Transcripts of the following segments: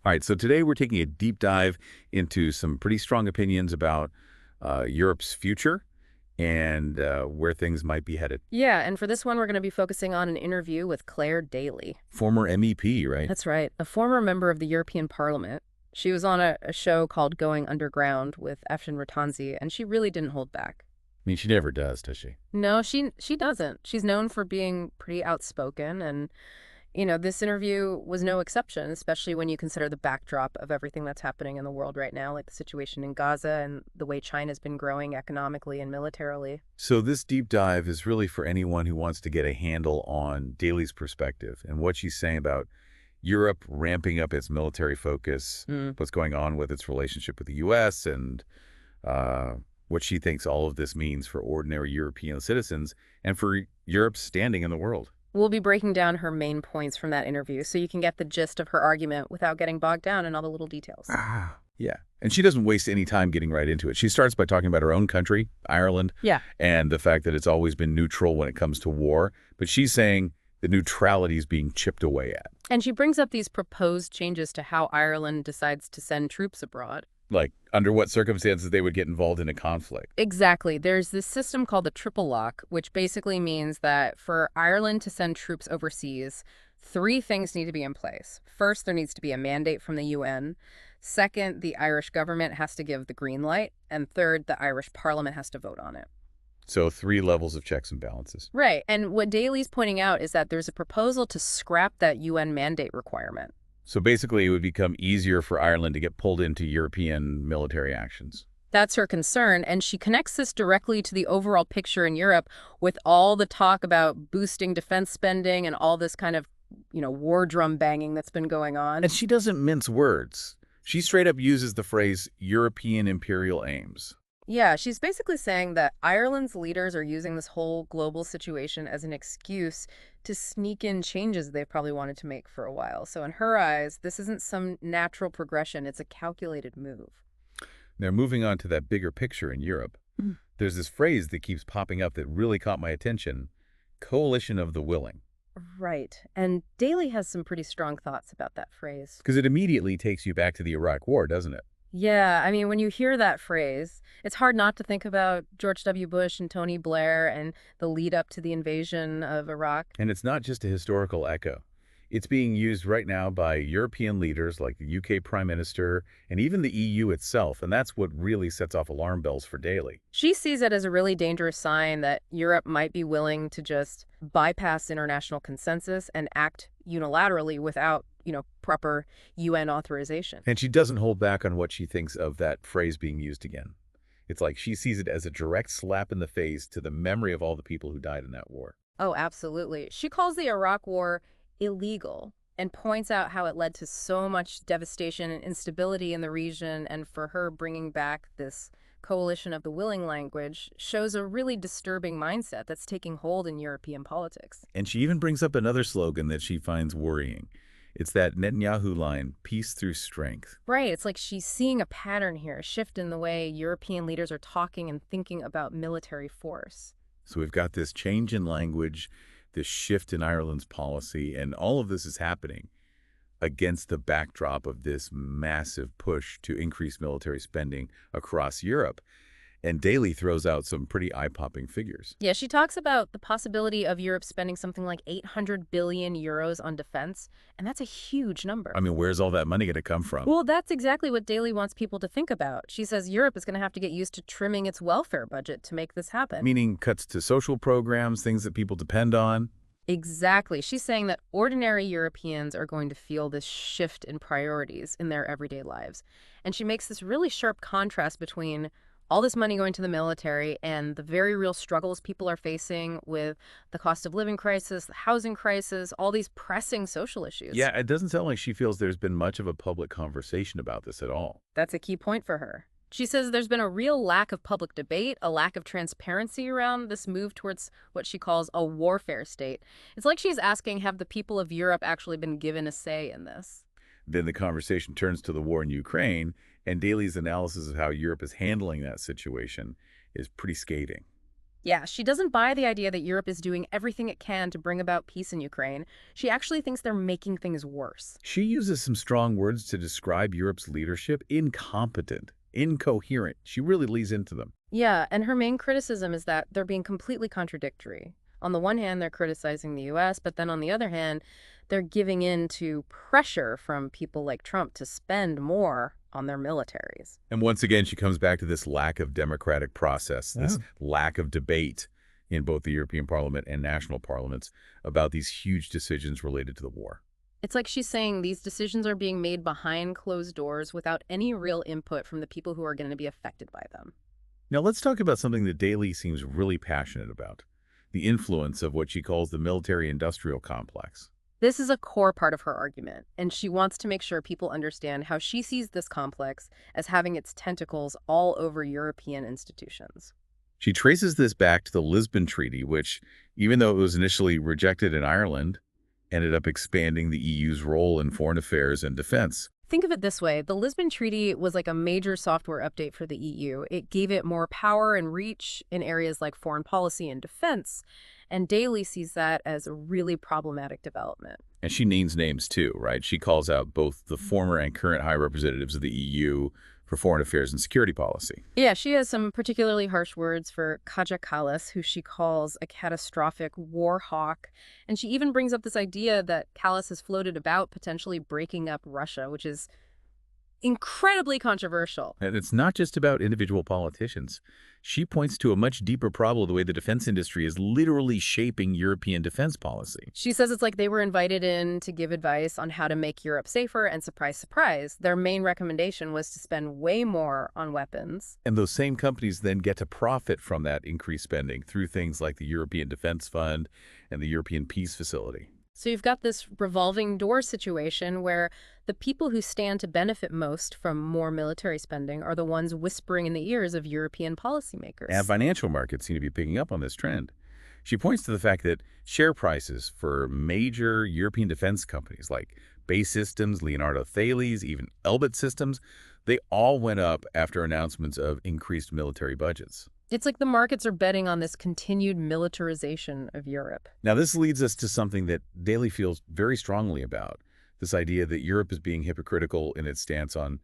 All right, so today we're taking a deep dive into some pretty strong opinions about Europe's future and where things might be headed. Yeah, and for this one, we're going to be focusing on an interview with Clare Daly. Former MEP, right? That's right, a former member of the European Parliament. She was on a show called Going Underground with Afshin Rattanzi, and she really didn't hold back. I mean, she never does she? No, she doesn't. She's known for being pretty outspoken, and this interview was no exception, especially when you consider the backdrop of everything that's happening in the world right now, like the situation in Gaza and the way China's been growing economically and militarily. So this deep dive is really for anyone who wants to get a handle on Daly's perspective and what she's saying about Europe ramping up its military focus, what's going on with its relationship with the U.S., and what she thinks all of this means for ordinary European citizens and for Europe's standing in the world. We'll be breaking down her main points from that interview so you can get the gist of her argument without getting bogged down in all the little details. Yeah. And she doesn't waste any time getting right into it. She starts by talking about her own country, Ireland, Yeah. and the fact that it's always been neutral when it comes to war. But she's saying the neutrality is being chipped away at. And she brings up these proposed changes to how Ireland decides to send troops abroad. Like, under what circumstances they would get involved in a conflict. Exactly. There's this system called the triple lock, which basically means that for Ireland to send troops overseas, three things need to be in place. First, there needs to be a mandate from the UN. Second, the Irish government has to give the green light. And third, the Irish parliament has to vote on it. So 3 levels of checks and balances. Right. And what Daly's pointing out is that there's a proposal to scrap that UN mandate requirement. So basically, it would become easier for Ireland to get pulled into European military actions. That's her concern, and she connects this directly to the overall picture in Europe with all the talk about boosting defense spending and all this kind of, war drum banging that's been going on. And she doesn't mince words. She straight up uses the phrase European imperial aims. Yeah, she's basically saying that Ireland's leaders are using this whole global situation as an excuse to sneak in changes they've probably wanted to make for a while. So in her eyes, this isn't some natural progression, it's a calculated move. Now, moving on to that bigger picture in Europe, there's this phrase that keeps popping up that really caught my attention: coalition of the willing. Right. And Daly has some pretty strong thoughts about that phrase. Because it immediately takes you back to the Iraq War, doesn't it? Yeah, I mean, when you hear that phrase, it's hard not to think about George W. Bush and Tony Blair and the lead up to the invasion of Iraq. And it's not just a historical echo. It's being used right now by European leaders like the UK Prime Minister and even the EU itself, and that's what really sets off alarm bells for Daly. She sees it as a really dangerous sign that Europe might be willing to just bypass international consensus and act unilaterally without, proper UN authorization. And she doesn't hold back on what she thinks of that phrase being used again. It's like she sees it as a direct slap in the face to the memory of all the people who died in that war. Oh, absolutely. She calls the Iraq War illegal and points out how it led to so much devastation and instability in the region. And for her, bringing back this coalition of the willing language shows a really disturbing mindset that's taking hold in European politics. And she even brings up another slogan that she finds worrying. It's that Netanyahu line, peace through strength. Right. It's like she's seeing a pattern here, a shift in the way European leaders are talking and thinking about military force. So we've got this change in language, this shift in Ireland's policy, and all of this is happening against the backdrop of this massive push to increase military spending across Europe. And Daly throws out some pretty eye-popping figures. Yeah, she talks about the possibility of Europe spending something like 800 billion euros on defense, and that's a huge number. I mean, where's all that money going to come from? Well, that's exactly what Daly wants people to think about. She says Europe is going to have to get used to trimming its welfare budget to make this happen. Meaning cuts to social programs, things that people depend on. Exactly. She's saying that ordinary Europeans are going to feel this shift in priorities in their everyday lives. And she makes this really sharp contrast between all this money going to the military and the very real struggles people are facing with the cost of living crisis, the housing crisis, all these pressing social issues. Yeah, it doesn't sound like she feels there's been much of a public conversation about this at all. That's a key point for her. She says there's been a real lack of public debate, a lack of transparency around this move towards what she calls a warfare state. It's like she's asking, have the people of Europe actually been given a say in this? Then the conversation turns to the war in Ukraine, and Daly's analysis of how Europe is handling that situation is pretty scathing. Yeah, she doesn't buy the idea that Europe is doing everything it can to bring about peace in Ukraine. She actually thinks they're making things worse. She uses some strong words to describe Europe's leadership: incompetent, incoherent. She really leans into them. Yeah, and her main criticism is that they're being completely contradictory. On the one hand, they're criticizing the US, but then on the other hand, they're giving in to pressure from people like Trump to spend more on their militaries. And once again, she comes back to this lack of democratic process, this Oh. lack of debate in both the European Parliament and national parliaments about these huge decisions related to the war. It's like she's saying these decisions are being made behind closed doors without any real input from the people who are going to be affected by them. Now let's talk about something that Daly seems really passionate about: the influence of what she calls the military-industrial complex. This is a core part of her argument, and she wants to make sure people understand how she sees this complex as having its tentacles all over European institutions. She traces this back to the Lisbon Treaty, which, even though it was initially rejected in Ireland, ended up expanding the EU's role in foreign affairs and defense. Think of it this way. The Lisbon Treaty was like a major software update for the EU. It gave it more power and reach in areas like foreign policy and defense, and Daly sees that as a really problematic development. And she names names too, right? She calls out both the former and current high representatives of the EU for foreign affairs and security policy. Yeah, she has some particularly harsh words for Kaja Kallas, who she calls a catastrophic war hawk. And she even brings up this idea that Kallas has floated about potentially breaking up Russia, which is incredibly controversial. And it's not just about individual politicians. She points to a much deeper problem: the way the defense industry is literally shaping European defense policy. She says it's like they were invited in to give advice on how to make Europe safer, and surprise, surprise, their main recommendation was to spend way more on weapons. And those same companies then get to profit from that increased spending through things like the European Defense Fund and the European Peace Facility. So you've got this revolving door situation where the people who stand to benefit most from more military spending are the ones whispering in the ears of European policymakers. And financial markets seem to be picking up on this trend. She points to the fact that share prices for major European defense companies like Bay Systems, Leonardo Thales, even Elbit Systems, they all went up after announcements of increased military budgets. It's like the markets are betting on this continued militarization of Europe. Now, this leads us to something that Daly feels very strongly about: this idea that Europe is being hypocritical in its stance on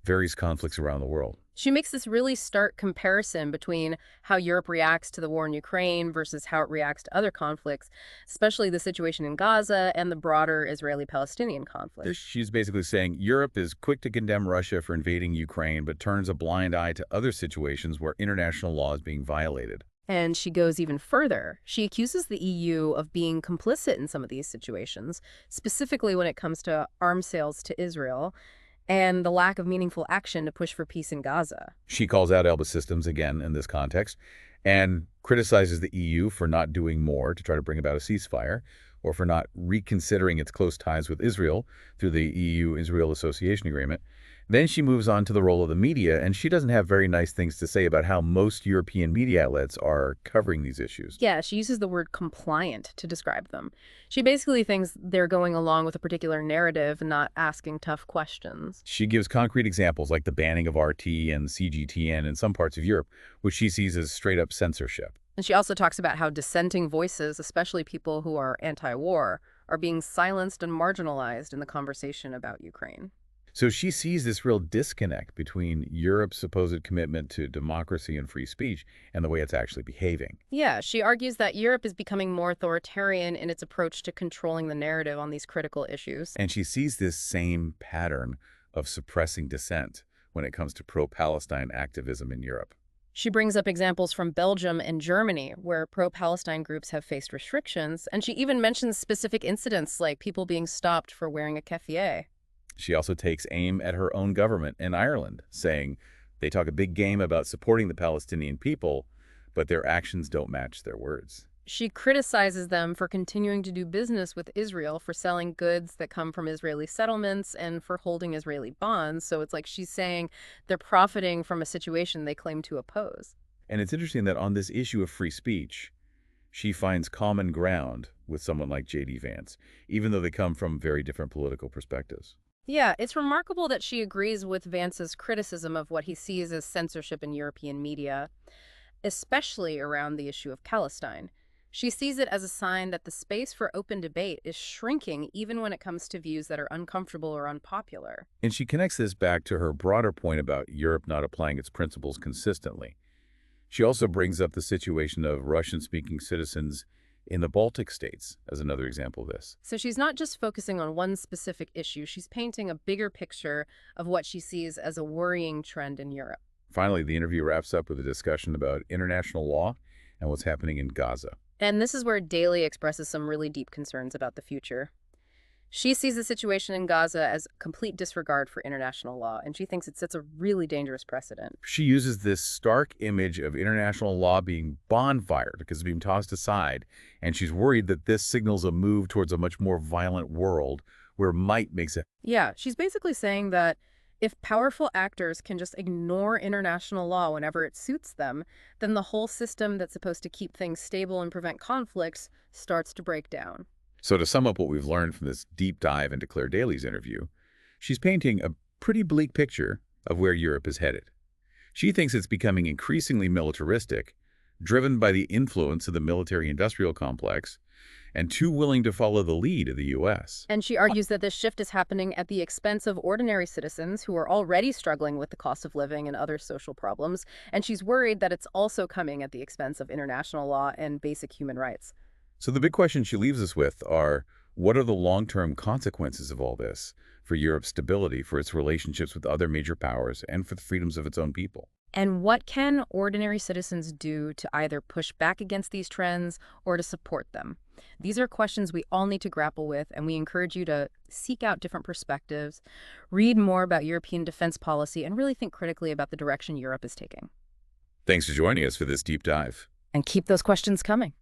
various conflicts around the world. She makes this really stark comparison between how Europe reacts to the war in Ukraine versus how it reacts to other conflicts, especially the situation in Gaza and the broader Israeli-Palestinian conflict. She's basically saying Europe is quick to condemn Russia for invading Ukraine, but turns a blind eye to other situations where international law is being violated. And she goes even further. She accuses the EU of being complicit in some of these situations, specifically when it comes to arms sales to Israel and the lack of meaningful action to push for peace in Gaza. She calls out Elbit Systems again in this context and criticizes the EU for not doing more to try to bring about a ceasefire, or for not reconsidering its close ties with Israel through the EU-Israel Association Agreement. Then she moves on to the role of the media, and she doesn't have very nice things to say about how most European media outlets are covering these issues. Yeah, she uses the word compliant to describe them. She basically thinks they're going along with a particular narrative and not asking tough questions. She gives concrete examples like the banning of RT and CGTN in some parts of Europe, which she sees as straight-up censorship. And she also talks about how dissenting voices, especially people who are anti-war, are being silenced and marginalized in the conversation about Ukraine. So she sees this real disconnect between Europe's supposed commitment to democracy and free speech and the way it's actually behaving. Yeah, she argues that Europe is becoming more authoritarian in its approach to controlling the narrative on these critical issues. And she sees this same pattern of suppressing dissent when it comes to pro-Palestine activism in Europe. She brings up examples from Belgium and Germany where pro-Palestine groups have faced restrictions, and she even mentions specific incidents like people being stopped for wearing a keffiyeh. She also takes aim at her own government in Ireland, saying they talk a big game about supporting the Palestinian people, but their actions don't match their words. She criticizes them for continuing to do business with Israel, for selling goods that come from Israeli settlements, and for holding Israeli bonds. So it's like she's saying they're profiting from a situation they claim to oppose. And it's interesting that on this issue of free speech, she finds common ground with someone like J.D. Vance, even though they come from very different political perspectives. Yeah, it's remarkable that she agrees with Vance's criticism of what he sees as censorship in European media. especially around the issue of Palestine. She sees it as a sign that the space for open debate is shrinking even when it comes to views that are uncomfortable or unpopular. And she connects this back to her broader point about Europe not applying its principles consistently. She also brings up the situation of Russian-speaking citizens in the Baltic states as another example of this. So she's not just focusing on one specific issue, she's painting a bigger picture of what she sees as a worrying trend in Europe. Finally, the interview wraps up with a discussion about international law and what's happening in Gaza. And this is where Daly expresses some really deep concerns about the future. She sees the situation in Gaza as complete disregard for international law, and she thinks it sets a really dangerous precedent. She uses this stark image of international law being bonfired because it's being tossed aside, and she's worried that this signals a move towards a much more violent world where might makes it. Yeah, she's basically saying that if powerful actors can just ignore international law whenever it suits them, then the whole system that's supposed to keep things stable and prevent conflicts starts to break down. So to sum up what we've learned from this deep dive into Clare Daly's interview, she's painting a pretty bleak picture of where Europe is headed. She thinks it's becoming increasingly militaristic, driven by the influence of the military-industrial complex, and too willing to follow the lead of the U.S. And she argues that this shift is happening at the expense of ordinary citizens who are already struggling with the cost of living and other social problems, and she's worried that it's also coming at the expense of international law and basic human rights. So the big question she leaves us with are, what are the long-term consequences of all this for Europe's stability, for its relationships with other major powers, and for the freedoms of its own people? And what can ordinary citizens do to either push back against these trends or to support them? These are questions we all need to grapple with, and we encourage you to seek out different perspectives, read more about European defense policy, and really think critically about the direction Europe is taking. Thanks for joining us for this deep dive. And keep those questions coming.